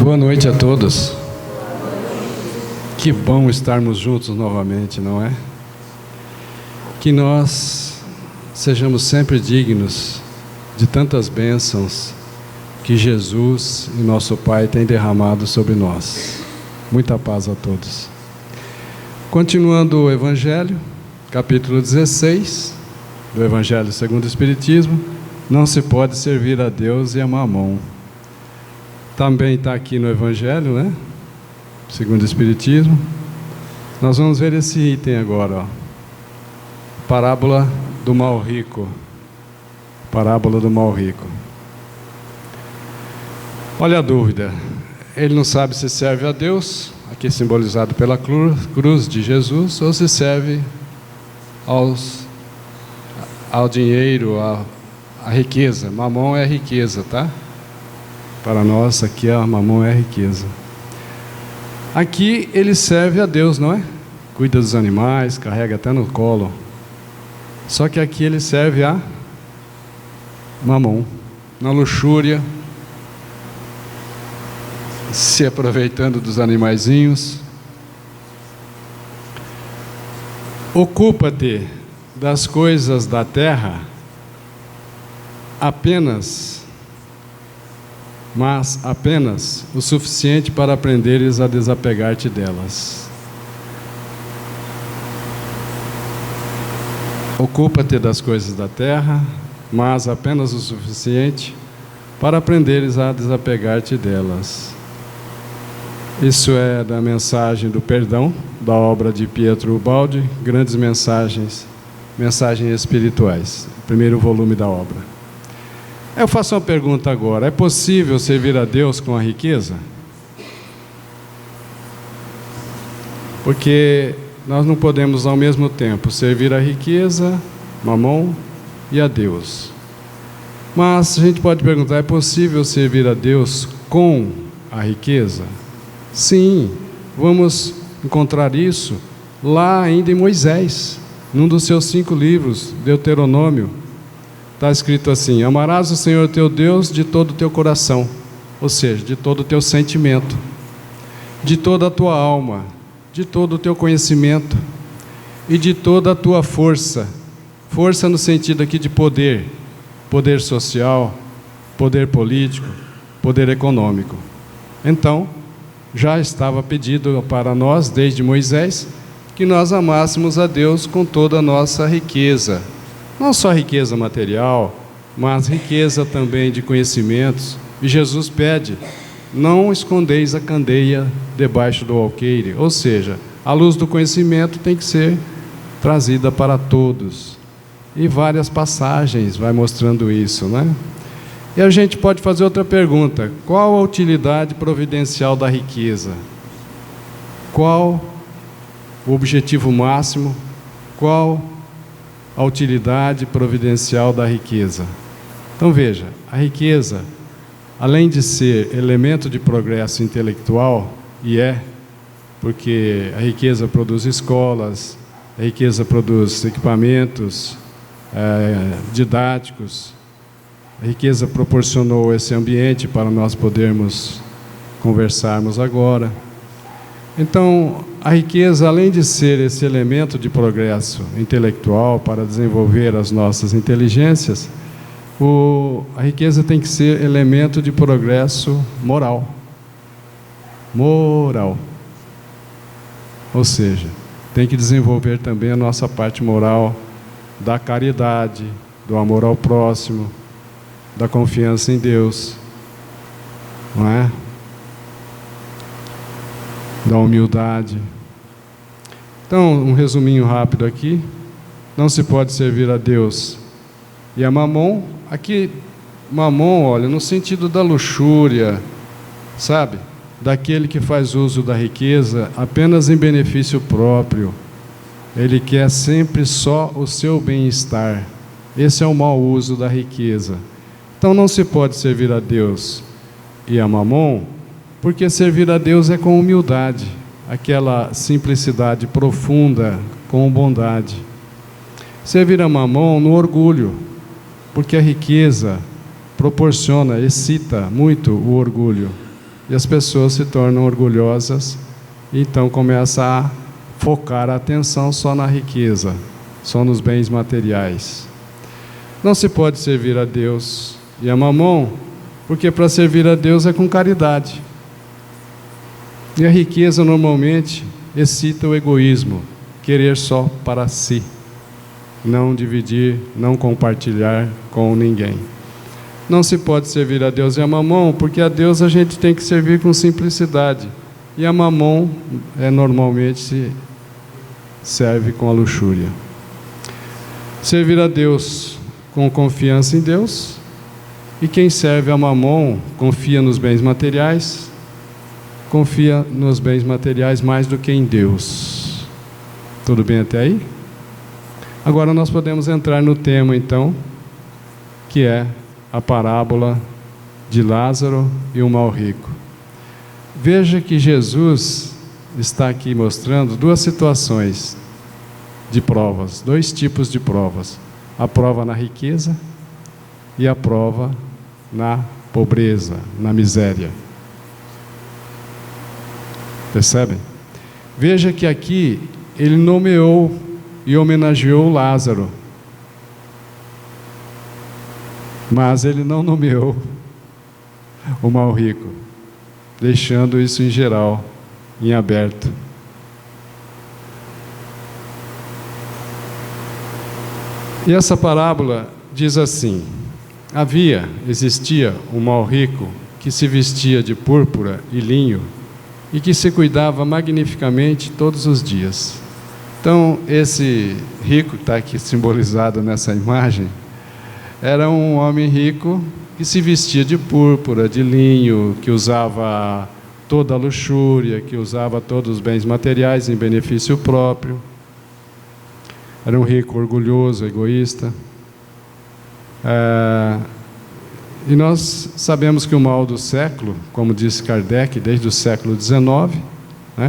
Boa noite a todos. Que bom estarmos juntos novamente, não é? Que nós sejamos sempre dignos de tantas bênçãos que Jesus e nosso Pai têm derramado sobre nós. Muita paz a todos. Continuando o Evangelho, capítulo 16 do Evangelho segundo o Espiritismo, não se pode servir a Deus e a Mamon. Também está aqui no Evangelho, né? Segundo o Espiritismo. Nós vamos ver esse item agora, ó. Parábola do mal rico. Parábola do mal rico. Olha a dúvida. Ele não sabe se serve a Deus, aqui simbolizado pela cruz de Jesus, ou se serve ao dinheiro, à riqueza. Mamon é riqueza, tá? Para nós, aqui a Mamon é riqueza. Aqui ele serve a Deus, não é? Cuida dos animais, carrega até no colo. Só que aqui ele serve a Mamon, na luxúria, se aproveitando dos animaizinhos. Ocupa-te das coisas da terra mas apenas o suficiente para aprenderes a desapegar-te delas. Ocupa-te das coisas da terra, mas apenas o suficiente para aprenderes a desapegar-te delas. Isso é da mensagem do perdão, da obra de Pietro Ubaldi, Grandes Mensagens Espirituais, primeiro volume da obra. Eu faço uma pergunta agora: é possível servir a Deus com a riqueza? Porque nós não podemos ao mesmo tempo servir a riqueza, Mamon, e a Deus. Mas a gente pode perguntar: é possível servir a Deus com a riqueza? Sim, vamos encontrar isso lá ainda em Moisés, num dos seus 5 livros, Deuteronômio. Está escrito assim: amarás o Senhor teu Deus de todo o teu coração, ou seja, de todo o teu sentimento, de toda a tua alma, de todo o teu conhecimento e de toda a tua força. Força no sentido aqui de poder, poder social, poder político, poder econômico. Então, já estava pedido para nós, desde Moisés, que nós amássemos a Deus com toda a nossa riqueza. Não só riqueza material, mas riqueza também de conhecimentos. E Jesus pede: não escondeis a candeia debaixo do alqueire. Ou seja, a luz do conhecimento tem que ser trazida para todos. E várias passagens vai mostrando isso, né? E a gente pode fazer outra pergunta: qual a utilidade providencial da riqueza? Qual o objetivo máximo? Qual a utilidade providencial da riqueza? Então veja, a riqueza, além de ser elemento de progresso intelectual, e porque a riqueza produz escolas, a riqueza produz equipamentos didáticos, a riqueza proporcionou esse ambiente para nós podermos conversarmos agora. Então, a riqueza, além de ser esse elemento de progresso intelectual para desenvolver as nossas inteligências, a riqueza tem que ser elemento de progresso moral. Moral. Ou seja, tem que desenvolver também a nossa parte moral da caridade, do amor ao próximo, da confiança em Deus, não é? Da humildade. Então, um resuminho rápido aqui: não se pode servir a Deus e a Mamon. Aqui, Mamon, olha, no sentido da luxúria, sabe? Daquele que faz uso da riqueza apenas em benefício próprio. Ele quer sempre só o seu bem-estar. Esse é o mau uso da riqueza. Então, não se pode servir a Deus e a Mamon, porque servir a Deus é com humildade, aquela simplicidade profunda, com bondade. Servir a Mamon no orgulho, porque a riqueza proporciona, excita muito o orgulho. e as pessoas se tornam orgulhosas, e então começa a focar a atenção só na riqueza, só nos bens materiais. Não se pode servir a Deus e a Mamon, porque para servir a Deus é com caridade. E a riqueza normalmente excita o egoísmo, querer só para si, não dividir, não compartilhar com ninguém. Não se pode servir a Deus e a Mamon, porque a Deus a gente tem que servir com simplicidade, e a Mamon normalmente se serve com a luxúria. Servir a Deus com confiança em Deus, e quem serve a Mamon confia nos bens materiais, confia nos bens materiais mais do que em Deus. Tudo bem até aí? Agora nós podemos entrar no tema então, que é a parábola de Lázaro e o mal rico. Veja que Jesus está aqui mostrando duas situações de provas, dois tipos de provas: a prova na riqueza e a prova na pobreza, na miséria. Percebem? Veja que aqui ele nomeou e homenageou Lázaro, mas ele não nomeou o mal rico, deixando isso em geral, em aberto. E essa parábola diz assim: existia um mal rico que se vestia de púrpura e linho e que se cuidava magnificamente todos os dias. Então, esse rico que está aqui simbolizado nessa imagem, era um homem rico que se vestia de púrpura, de linho, que usava toda a luxúria, que usava todos os bens materiais em benefício próprio. Era um rico orgulhoso, egoísta. E nós sabemos que o mal do século, como disse Kardec, desde o século XIX,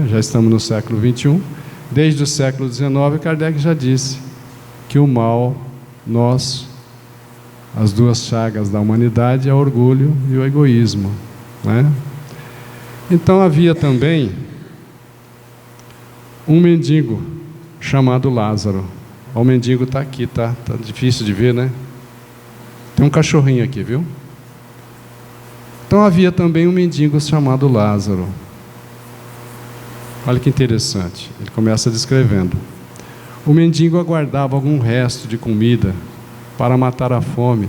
já estamos no século XXI, desde o século XIX, Kardec já disse que o mal nosso, as duas chagas da humanidade, é o orgulho e o egoísmo, Então havia também um mendigo chamado Lázaro. O mendigo está aqui, tá difícil de ver, né? Tem um cachorrinho aqui, viu? Então havia também um mendigo chamado Lázaro. Olha que interessante, ele começa descrevendo: o mendigo aguardava algum resto de comida para matar a fome,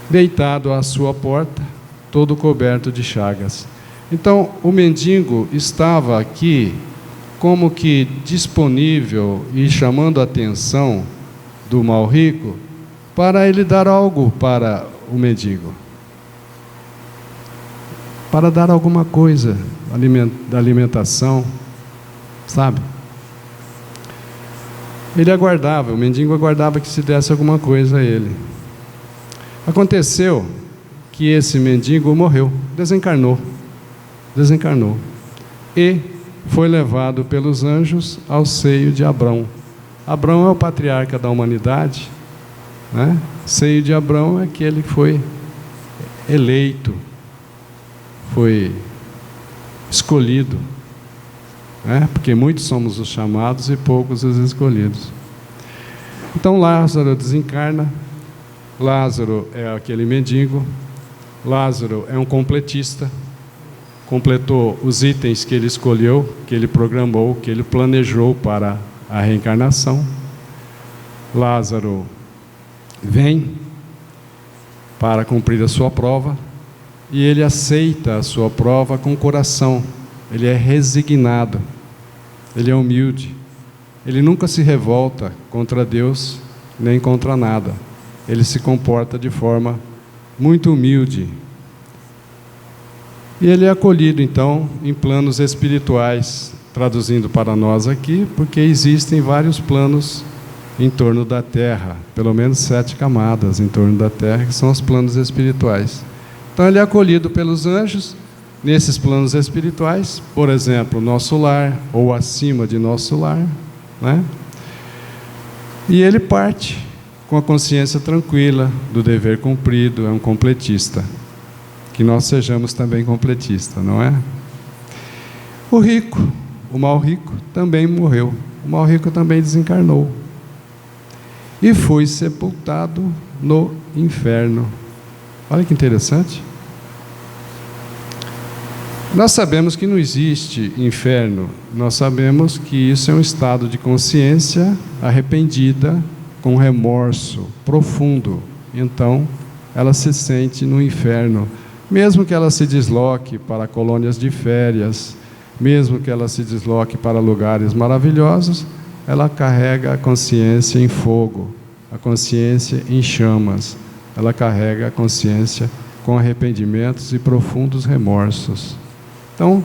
deitado à sua porta, todo coberto de chagas. Então o mendigo estava aqui como que disponível e chamando a atenção do mal rico para ele dar algo para o mendigo, para dar alguma coisa da alimentação, sabe? Ele aguardava, o mendigo aguardava que se desse alguma coisa a ele. Aconteceu que esse mendigo morreu, desencarnou, e foi levado pelos anjos ao seio de Abrão. Abrão é o patriarca da humanidade, Seio de Abrão é aquele que foi eleito, foi escolhido, porque muitos somos os chamados e poucos os escolhidos. Então Lázaro desencarna. Lázaro é aquele mendigo. Lázaro é um completista, completou os itens que ele escolheu, que ele programou, que ele planejou para a reencarnação. Lázaro vem para cumprir a sua prova, e ele aceita a sua prova com o coração. Ele é resignado, ele é humilde, ele nunca se revolta contra Deus, nem contra nada. Ele se comporta de forma muito humilde. E ele é acolhido, então, em planos espirituais, traduzindo para nós aqui, porque existem vários planos em torno da Terra, pelo menos 7 camadas em torno da Terra, que são os planos espirituais. Então ele é acolhido pelos anjos nesses planos espirituais, por exemplo, nosso lar, ou acima de nosso lar, E ele parte com a consciência tranquila do dever cumprido, é um completista. que nós sejamos também completistas, não é? O rico, o mal rico, também morreu. O mal rico também desencarnou. E foi sepultado no inferno. Olha que interessante. Nós sabemos que não existe inferno. Nós sabemos que isso é um estado de consciência arrependida, com remorso profundo. Então, ela se sente no inferno. Mesmo que ela se desloque para colônias de férias, mesmo que ela se desloque para lugares maravilhosos, ela carrega a consciência em fogo, a consciência em chamas. Ela carrega a consciência com arrependimentos e profundos remorsos. Então,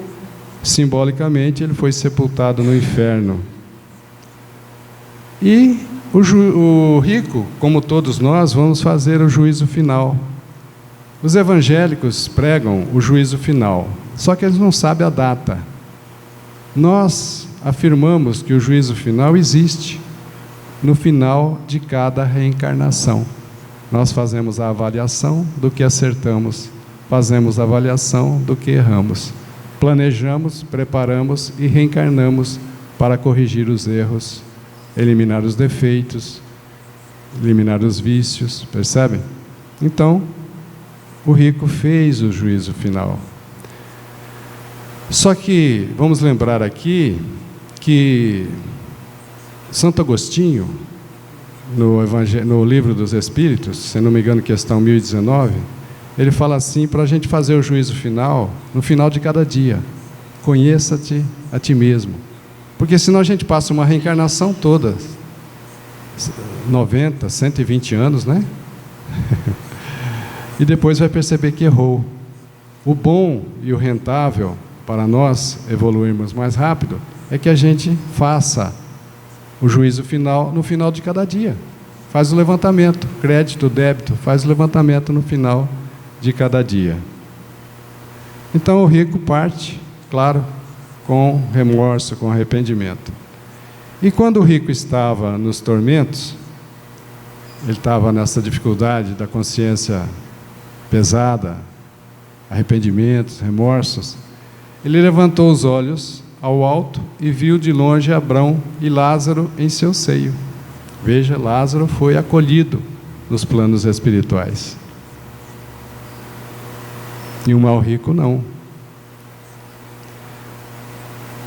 simbolicamente, ele foi sepultado no inferno. E o rico, como todos nós, vamos fazer o juízo final. Os evangélicos pregam o juízo final, só que eles não sabem a data. Nós afirmamos que o juízo final existe no final de cada reencarnação. Nós fazemos a avaliação do que acertamos, fazemos a avaliação do que erramos. Planejamos, preparamos e reencarnamos para corrigir os erros, eliminar os defeitos, eliminar os vícios, percebem? Então, o rico fez o juízo final. Só que, vamos lembrar aqui, que Santo Agostinho, no Livro dos Espíritos, se não me engano, questão 1019, ele fala assim, para a gente fazer o juízo final, no final de cada dia: conheça-te a ti mesmo. Porque senão a gente passa uma reencarnação toda, 90, 120 anos, né? E depois vai perceber que errou. O bom e o rentável, para nós evoluirmos mais rápido, é que a gente faça o juízo final no final de cada dia. Faz o levantamento, crédito, débito, faz o levantamento no final de cada dia. Então o rico parte, claro, com remorso, com arrependimento. E quando o rico estava nos tormentos, ele estava nessa dificuldade da consciência pesada, arrependimentos, remorsos, ele levantou os olhos ao alto e viu de longe Abrão e Lázaro em seu seio. Veja, Lázaro foi acolhido nos planos espirituais. E o mal rico não.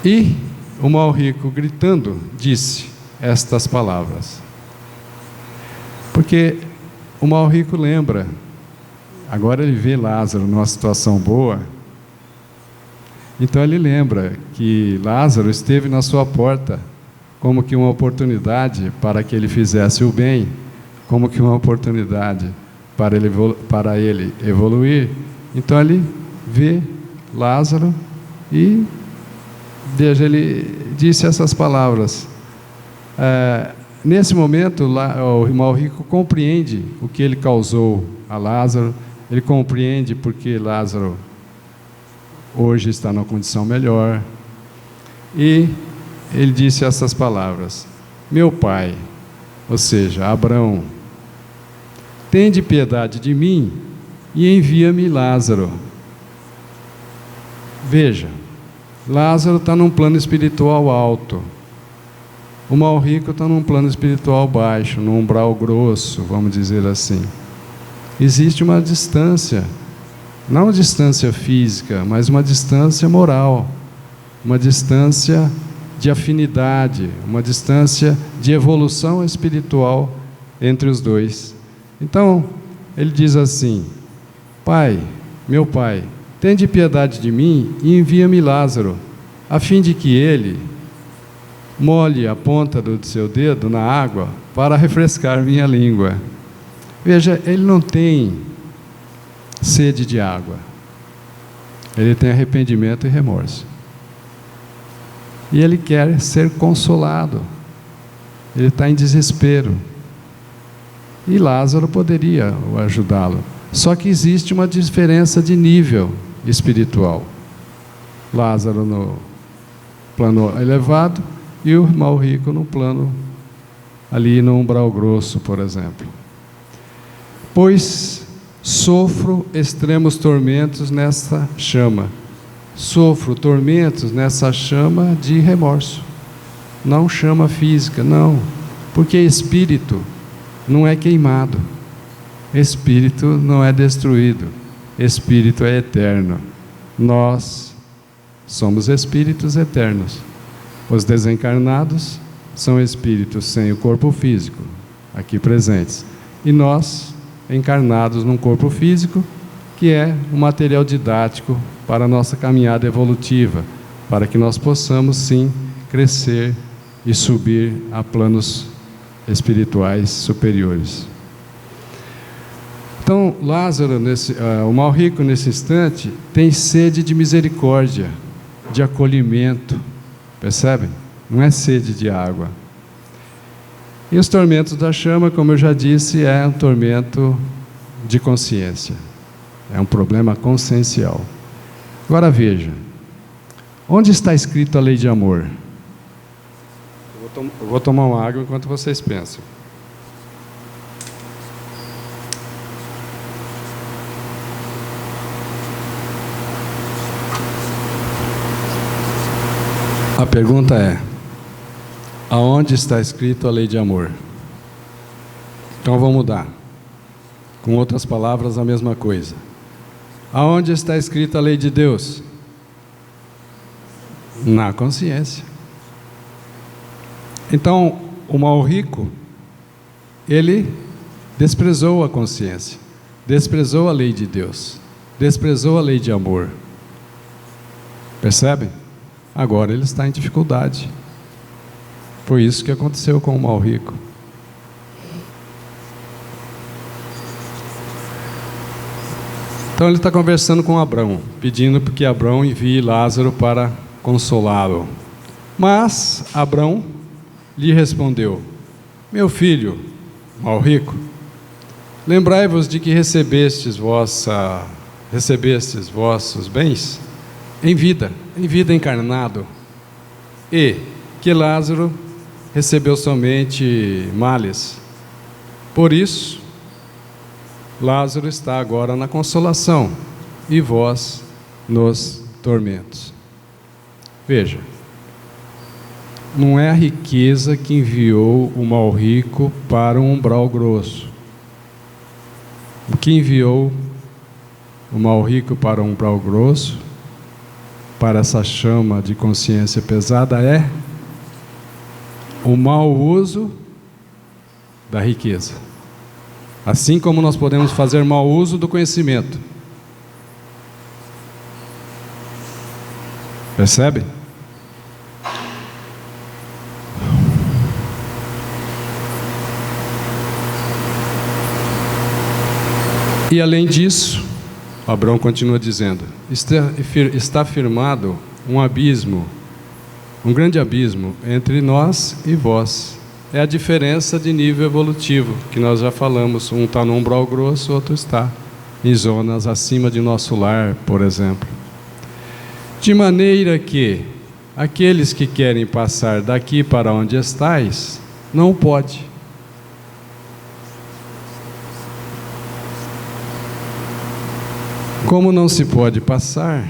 E o mal rico, gritando, disse estas palavras. Porque o mal rico lembra, agora ele vê Lázaro numa situação boa, então ele lembra que Lázaro esteve na sua porta como que uma oportunidade para que ele fizesse o bem, como que uma oportunidade para ele evoluir. Então ele vê Lázaro e, veja, ele disse essas palavras. Nesse momento, o mal rico compreende o que ele causou a Lázaro, ele compreende porque Lázaro hoje está numa condição melhor. E ele disse essas palavras: meu pai, ou seja, Abrão, tende piedade de mim e envia-me Lázaro. Veja, Lázaro está num plano espiritual alto, o mal rico está num plano espiritual baixo, num umbral grosso, vamos dizer assim. Existe uma distância, não uma distância física, mas uma distância moral, uma distância de afinidade, uma distância de evolução espiritual entre os dois. Então, ele diz assim: pai, meu pai, tende piedade de mim e envia-me Lázaro, a fim de que ele molhe a ponta do seu dedo na água para refrescar minha língua. Veja, ele não tem sede de água, ele tem arrependimento e remorso. E ele quer ser consolado, ele está em desespero. E Lázaro poderia ajudá-lo. Só que existe uma diferença de nível espiritual. Lázaro no plano elevado e o mal rico no plano, ali no umbral grosso, por exemplo. Pois Sofro extremos tormentos nessa chama. Sofro tormentos nessa chama de remorso. Não chama física, não. Porque espírito não é queimado. Espírito não é destruído. Espírito é eterno. Nós somos espíritos eternos. Os desencarnados são espíritos sem o corpo físico, aqui presentes. E nós, encarnados num corpo físico, que é um material didático para a nossa caminhada evolutiva, para que nós possamos, sim, crescer e subir a planos espirituais superiores. Então, Lázaro, o mal rico nesse instante, tem sede de misericórdia, de acolhimento, percebem? Não é sede de água. E os tormentos da chama, como eu já disse, é um tormento de consciência, é um problema consciencial. Agora veja, onde está escrito a lei de amor? Eu vou tomar uma água enquanto vocês pensam. A pergunta é: aonde está escrito a lei de amor? Então vamos mudar. Com outras palavras, a mesma coisa. Aonde está escrita a lei de Deus? Na consciência. Então, o mal rico, ele desprezou a consciência, desprezou a lei de Deus, desprezou a lei de amor. Percebem? Agora ele está em dificuldade. Foi isso que aconteceu com o mal rico. Então ele está conversando com Abrão, pedindo que Abrão envie Lázaro para consolá-lo. Mas Abrão lhe respondeu: meu filho, mal rico, lembrai-vos de que recebestes vossos bens em vida encarnado, e que Lázaro recebeu somente males. Por isso, Lázaro está agora na consolação e vós nos tormentos. Veja, não é a riqueza que enviou o mal rico para um umbral grosso. O que enviou o mal rico para um umbral grosso, para essa chama de consciência pesada, é o mau uso da riqueza. Assim como nós podemos fazer mau uso do conhecimento. Percebe? E além disso, Abrão continua dizendo: está firmado um abismo, um grande abismo entre nós e vós. É a diferença de nível evolutivo, que nós já falamos. Um está no umbral grosso, o outro está em zonas acima de nosso lar, por exemplo. De maneira que aqueles que querem passar daqui para onde estais, não pode. Como não se pode passar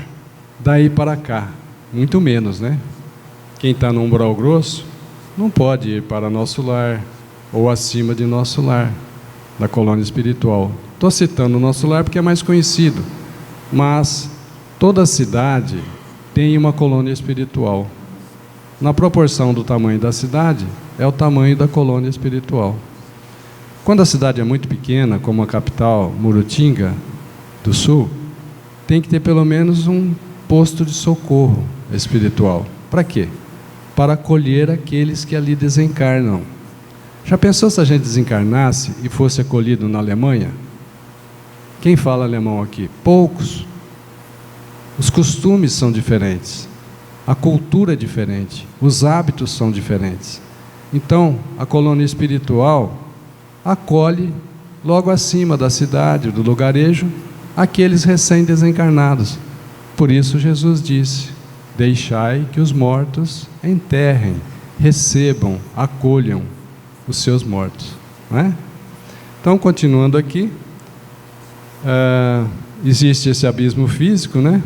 daí para cá, muito menos, né? Quem está no umbral grosso não pode ir para nosso lar ou acima de nosso lar, da colônia espiritual. Estou citando o nosso lar porque é mais conhecido, mas toda cidade tem uma colônia espiritual. Na proporção do tamanho da cidade, é o tamanho da colônia espiritual. Quando a cidade é muito pequena, como a capital, Murutinga do Sul, tem que ter pelo menos um posto de socorro espiritual. Para quê? Para acolher aqueles que ali desencarnam. Já pensou se a gente desencarnasse e fosse acolhido na Alemanha? Quem fala alemão aqui? Poucos. Os costumes são diferentes, a cultura é diferente, os hábitos são diferentes. Então, a colônia espiritual acolhe logo acima da cidade, do lugarejo, aqueles recém-desencarnados. Por isso Jesus disse: deixai que os mortos enterrem, recebam, acolham os seus mortos. Não é? Então, continuando aqui, Existe esse abismo físico, né?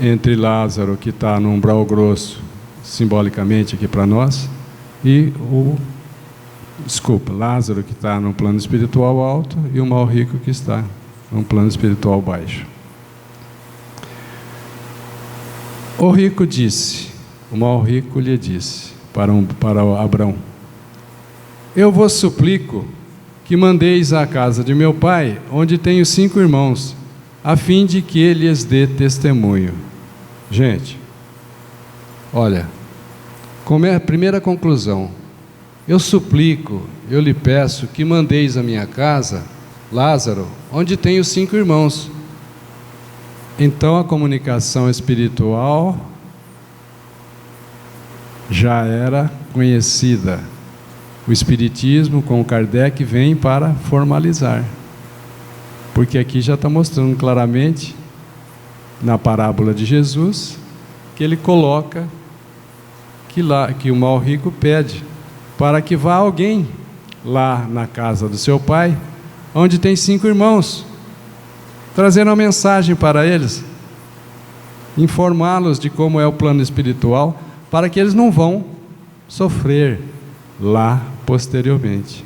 Entre Lázaro, que está no umbral grosso, simbolicamente aqui para nós, e Lázaro, que está no plano espiritual alto, e o mal rico, que está no plano espiritual baixo. O rico disse, o mal rico lhe disse para Abrão: eu vos suplico que mandeis à casa de meu pai, onde tenho 5 irmãos, a fim de que ele lhes dê testemunho. Gente, olha, como é a primeira conclusão, eu suplico, eu lhe peço que mandeis à minha casa Lázaro, onde tenho 5 irmãos. Então a comunicação espiritual já era conhecida. O Espiritismo com Kardec vem para formalizar, porque aqui já está mostrando claramente, na parábola de Jesus, que ele coloca que o mal rico pede para que vá alguém lá na casa do seu pai, onde tem 5 irmãos, trazendo uma mensagem para eles, informá-los de como é o plano espiritual, para que eles não vão sofrer lá posteriormente,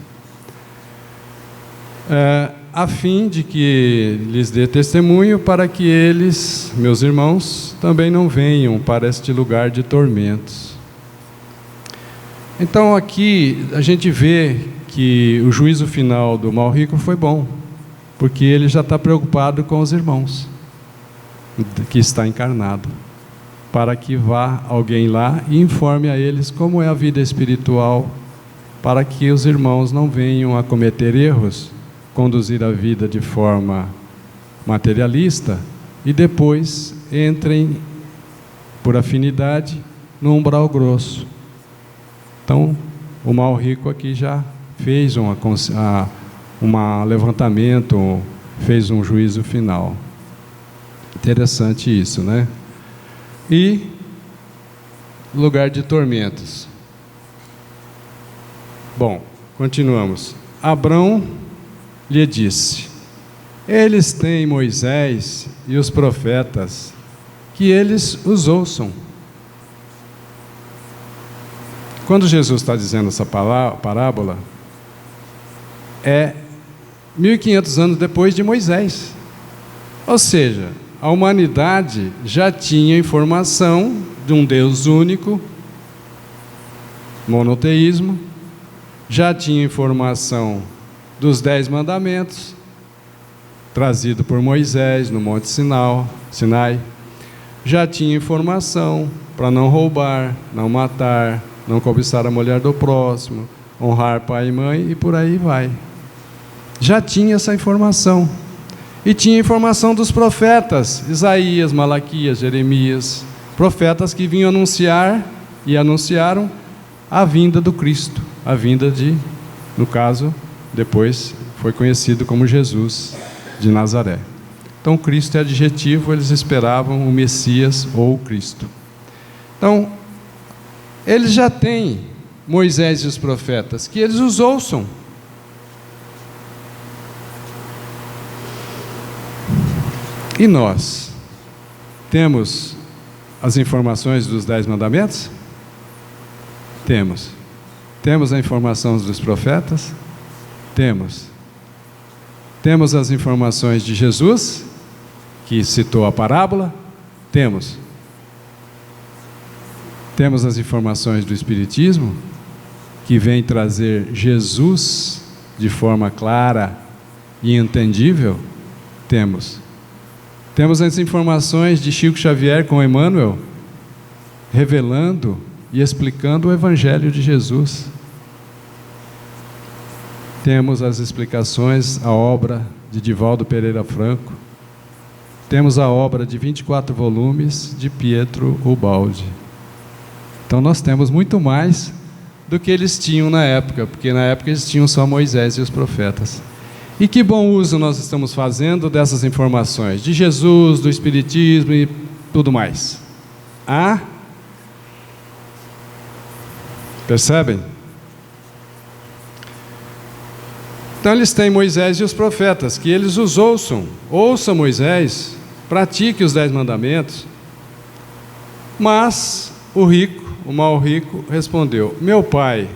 a fim de que lhes dê testemunho, para que eles, meus irmãos, também não venham para este lugar de tormentos. Então aqui a gente vê que o juízo final do mal rico foi bom, porque ele já está preocupado com os irmãos, que está encarnado, para que vá alguém lá e informe a eles como é a vida espiritual, para que os irmãos não venham a cometer erros, conduzir a vida de forma materialista e depois entrem, por afinidade, no umbral grosso. Então, o mal rico aqui já fez um levantamento, fez um juízo final. Interessante isso, né? E lugar de tormentos. Bom, continuamos. Abrão lhe disse: eles têm Moisés e os profetas, que eles os ouçam. Quando Jesus está dizendo essa parábola, é 1500 anos depois de Moisés. Ou seja, a humanidade já tinha informação de um Deus único, monoteísmo, já tinha informação dos 10 mandamentos, trazido por Moisés no Monte Sinai, já tinha informação para não roubar, não matar, não cobiçar a mulher do próximo, honrar pai e mãe, e por aí vai. Já tinha essa informação. E tinha informação dos profetas, Isaías, Malaquias, Jeremias, profetas que vinham anunciar e anunciaram a vinda do Cristo, a vinda no caso, depois foi conhecido como Jesus de Nazaré. Então Cristo é adjetivo, eles esperavam o Messias ou o Cristo. Então, eles já têm Moisés e os profetas, que eles os ouçam. E nós temos as informações dos 10 mandamentos? Temos. Temos a informação dos profetas? Temos. Temos as informações de Jesus, que citou a parábola? Temos. Temos as informações do Espiritismo, que vem trazer Jesus de forma clara e entendível? Temos. Temos as informações de Chico Xavier com Emmanuel, revelando e explicando o Evangelho de Jesus. Temos as explicações, a obra de Divaldo Pereira Franco. Temos a obra de 24 volumes de Pietro Ubaldi. Então nós temos muito mais do que eles tinham na época, porque na época eles tinham só Moisés e os profetas. E que bom uso nós estamos fazendo dessas informações, de Jesus, do Espiritismo e tudo mais. Ah? Percebem? Então eles têm Moisés e os profetas, que eles os ouçam. Ouça Moisés, pratique os 10 mandamentos. Mas o rico, o mau rico, respondeu: meu pai,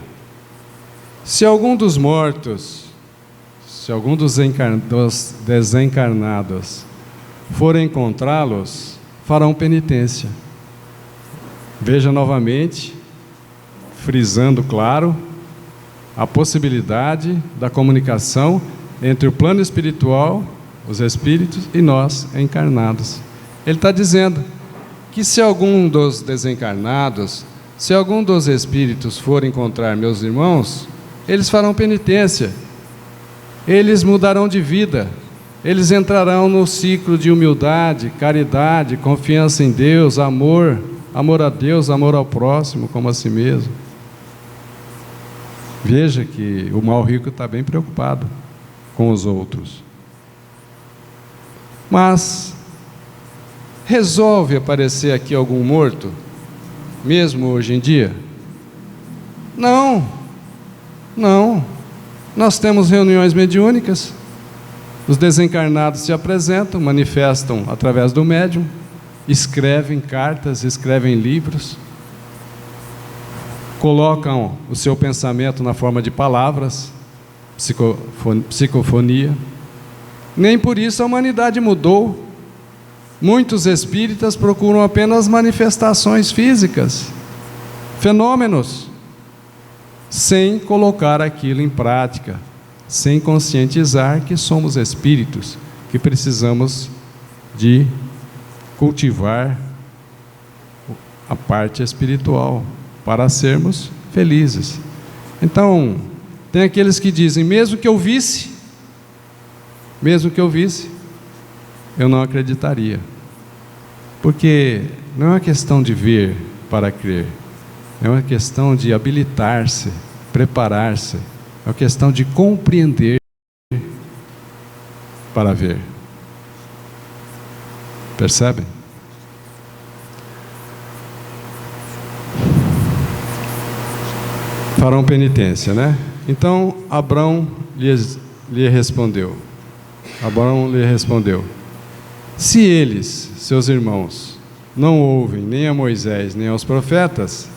se algum dos mortos, se algum dos desencarnados for encontrá-los, farão penitência. Veja novamente, frisando claro, a possibilidade da comunicação entre o plano espiritual, os espíritos, e nós encarnados. Ele está dizendo que se algum dos desencarnados, se algum dos espíritos for encontrar meus irmãos, eles farão penitência, eles mudarão de vida, eles entrarão no ciclo de humildade, caridade, confiança em Deus, amor a Deus, amor ao próximo como a si mesmo. Veja que o mau rico está bem preocupado com os outros. Mas resolve aparecer aqui algum morto, mesmo hoje em dia? Não. Nós temos reuniões mediúnicas, os desencarnados se apresentam, manifestam através do médium, escrevem cartas, escrevem livros, colocam o seu pensamento na forma de palavras, psicofonia. Nem por isso a humanidade mudou. Muitos espíritas procuram apenas manifestações físicas, fenômenos, sem colocar aquilo em prática, sem conscientizar que somos espíritos, que precisamos de cultivar a parte espiritual para sermos felizes. Então, tem aqueles que dizem: mesmo que eu visse, eu não acreditaria. Porque não é uma questão de ver para crer, é uma questão de habilitar-se, preparar-se, é uma questão de compreender para ver. Percebem? Farão penitência, né? Então Abrão lhe respondeu: se eles, seus irmãos, não ouvem nem a Moisés nem aos profetas,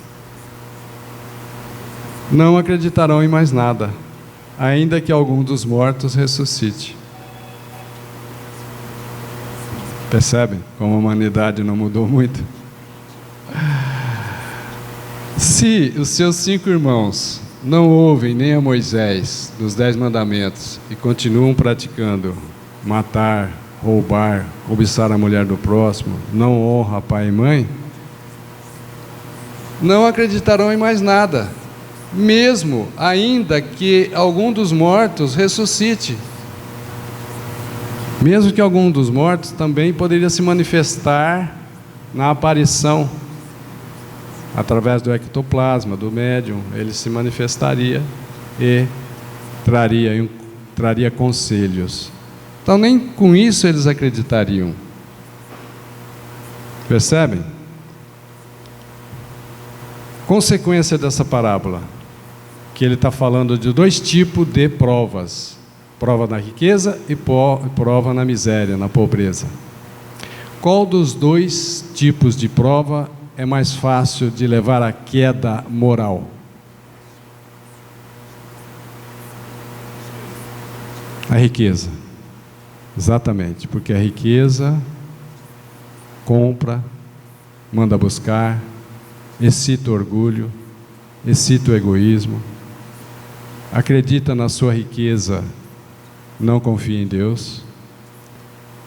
não acreditarão em mais nada, ainda que algum dos mortos ressuscite. Percebem como a humanidade não mudou muito? Se os seus 5 irmãos não ouvem nem a Moisés dos 10 mandamentos e continuam praticando matar, roubar, cobiçar a mulher do próximo, não honra pai e mãe, não acreditarão em mais nada, mesmo ainda que algum dos mortos ressuscite. Mesmo que algum dos mortos também poderia se manifestar na aparição, através do ectoplasma, do médium, ele se manifestaria e traria conselhos. Então nem com isso eles acreditariam. Percebem? Consequência dessa parábola, que ele está falando de 2 tipos de provas: prova na riqueza e prova na miséria, na pobreza. Qual dos 2 tipos de prova é mais fácil de levar à queda moral? A riqueza. Exatamente, porque a riqueza compra, manda buscar, excita o orgulho, excita o egoísmo, acredita na sua riqueza, não confia em Deus,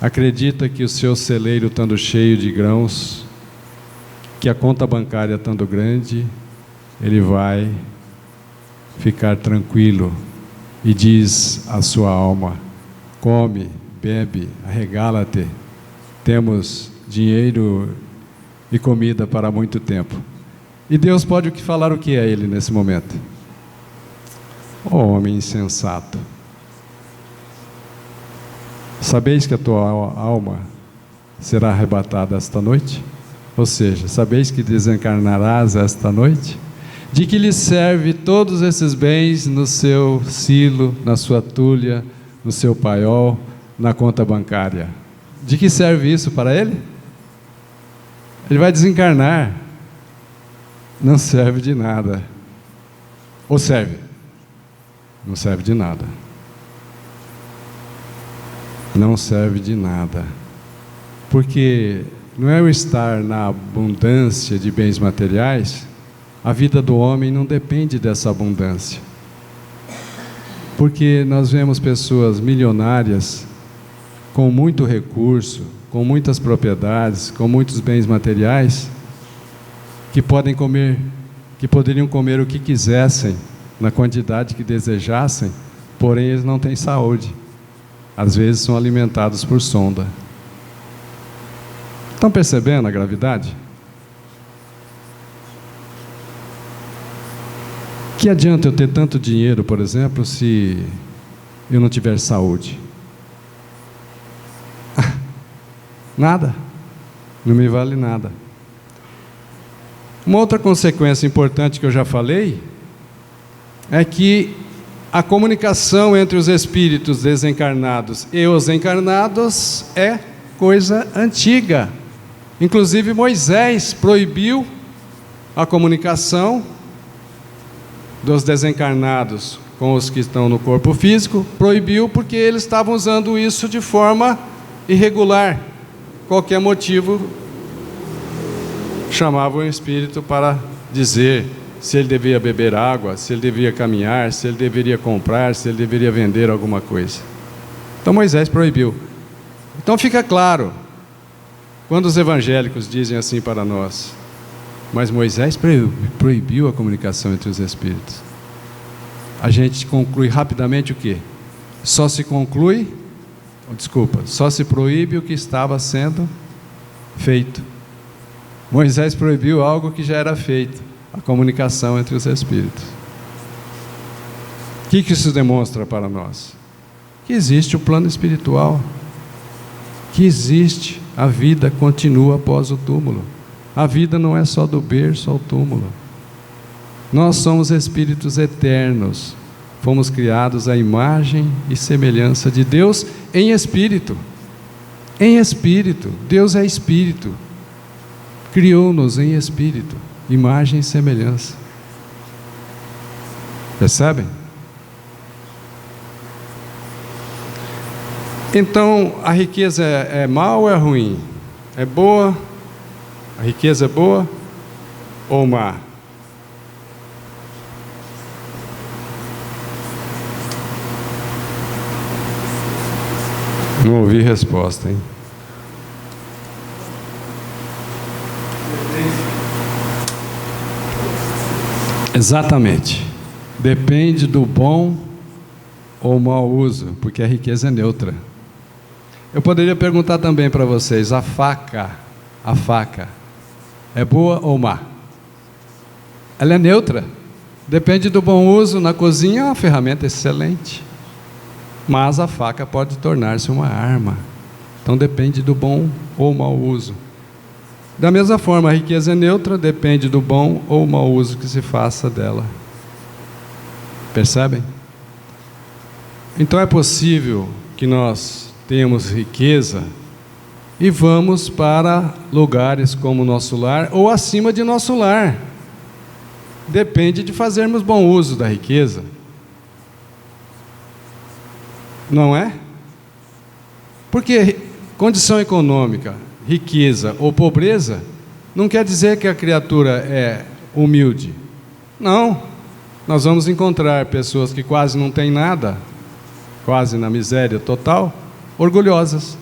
acredita que o seu celeiro estando cheio de grãos, que a conta bancária estando grande, ele vai ficar tranquilo, e diz à sua alma: come, bebe, arregala-te, temos dinheiro e comida para muito tempo. E Deus pode falar o que a ele nesse momento? Ó homem insensato, sabeis que a tua alma será arrebatada esta noite? Ou seja, sabeis que desencarnarás esta noite? De que lhe serve todos esses bens no seu silo, na sua tulha, no seu paiol, na conta bancária? De que serve isso para ele? Ele vai desencarnar. Não serve de nada. Ou serve? Não serve de nada. Não serve de nada. Porque não é o estar na abundância de bens materiais. A vida do homem não depende dessa abundância. Porque nós vemos pessoas milionárias com muito recurso, com muitas propriedades, com muitos bens materiais, que poderiam comer o que quisessem, na quantidade que desejassem, porém eles não têm saúde. Às vezes são alimentados por sonda. Estão percebendo a gravidade? Que adianta eu ter tanto dinheiro, por exemplo, se eu não tiver saúde? Nada. Não me vale nada. Uma outra consequência importante que eu já falei é que a comunicação entre os espíritos desencarnados e os encarnados é coisa antiga. Inclusive Moisés proibiu a comunicação dos desencarnados com os que estão no corpo físico, proibiu porque eles estavam usando isso de forma irregular. Qualquer motivo chamava o espírito para dizer se ele devia beber água, se ele devia caminhar, se ele deveria comprar, se ele deveria vender alguma coisa. Então Moisés proibiu. Então fica claro, quando os evangélicos dizem assim para nós, mas Moisés proibiu a comunicação entre os espíritos. A gente conclui rapidamente o quê? Só se proíbe o que estava sendo feito. Moisés proibiu algo que já era feito, a comunicação entre os espíritos. O que isso demonstra para nós? Que existe o plano espiritual, que existe, a vida continua após o túmulo. A vida não é só do berço ao túmulo. Nós somos espíritos eternos, fomos criados à imagem e semelhança de Deus em espírito. Em espírito, Deus é espírito, criou-nos em espírito, imagem e semelhança. Percebem? Então, a riqueza é má ou é ruim? É boa? A riqueza é boa ou má? Não ouvi resposta, hein? Exatamente. Depende do bom ou mau uso, porque a riqueza é neutra. Eu poderia perguntar também para vocês, a faca é boa ou má? Ela é neutra. Depende do bom uso. Na cozinha é uma ferramenta excelente, mas a faca pode tornar-se uma arma. Então depende do bom ou mau uso. Da mesma forma, a riqueza é neutra, depende do bom ou mau uso que se faça dela. Percebem? Então é possível que nós tenhamos riqueza e vamos para lugares como nosso lar ou acima de nosso lar. Depende de fazermos bom uso da riqueza. Não é? Porque condição econômica, riqueza ou pobreza não quer dizer que a criatura é humilde. Não. Nós vamos encontrar pessoas que quase não têm nada, quase na miséria total, orgulhosas.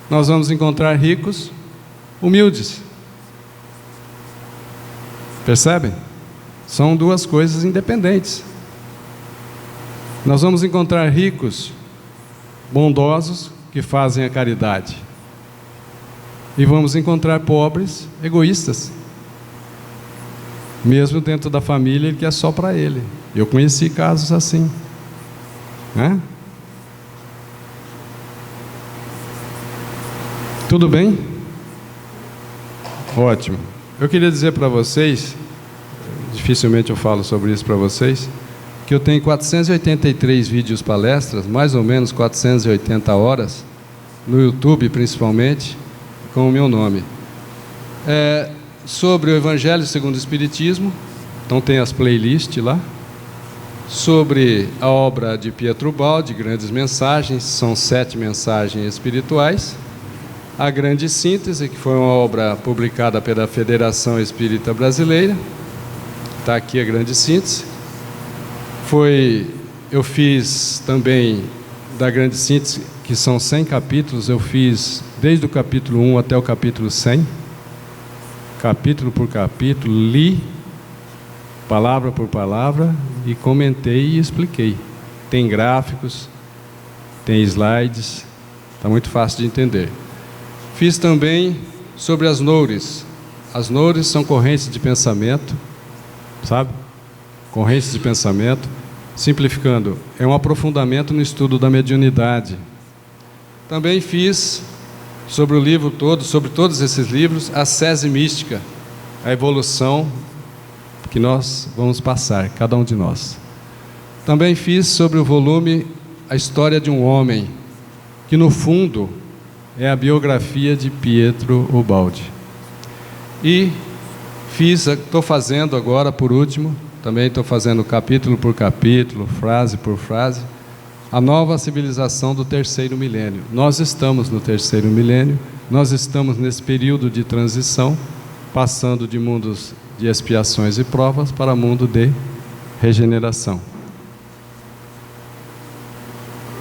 Nós vamos encontrar ricos humildes. Percebem? São duas coisas independentes. Nós vamos encontrar ricos bondosos que fazem a caridade. E vamos encontrar pobres egoístas. Mesmo dentro da família, ele quer só para ele. Eu conheci casos assim, né? Tudo bem? Ótimo. Eu queria dizer para vocês, dificilmente eu falo sobre isso para vocês, que eu tenho 483 vídeos palestras, mais ou menos 480 horas, no YouTube principalmente, com o meu nome. Sobre o Evangelho segundo o Espiritismo, então tem as playlists lá. Sobre a obra de Pietro Baldi, Grandes Mensagens, são 7 mensagens espirituais. A Grande Síntese, que foi uma obra publicada pela Federação Espírita Brasileira. Está aqui a Grande Síntese. Eu fiz também da Grande Síntese, que são 100 capítulos, eu fiz desde o capítulo 1 até o capítulo 100. Capítulo por capítulo, li, palavra por palavra, e comentei e expliquei. Tem gráficos, tem slides, está muito fácil de entender. Fiz também sobre as noures. As noures são correntes de pensamento, sabe? Correntes de pensamento. Simplificando, é um aprofundamento no estudo da mediunidade. Também fiz sobre o livro todo, sobre todos esses livros, a Sese Mística, a evolução que nós vamos passar, cada um de nós. Também fiz sobre o volume A História de um Homem, que no fundo é a biografia de Pietro Ubaldi. E estou fazendo agora, por último, também estou fazendo capítulo por capítulo, frase por frase, a nova civilização do terceiro milênio. Nós estamos no terceiro milênio, nós estamos nesse período de transição, passando de mundos de expiações e provas para mundo de regeneração.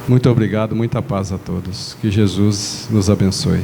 Muito obrigado, muita paz a todos. Que Jesus nos abençoe.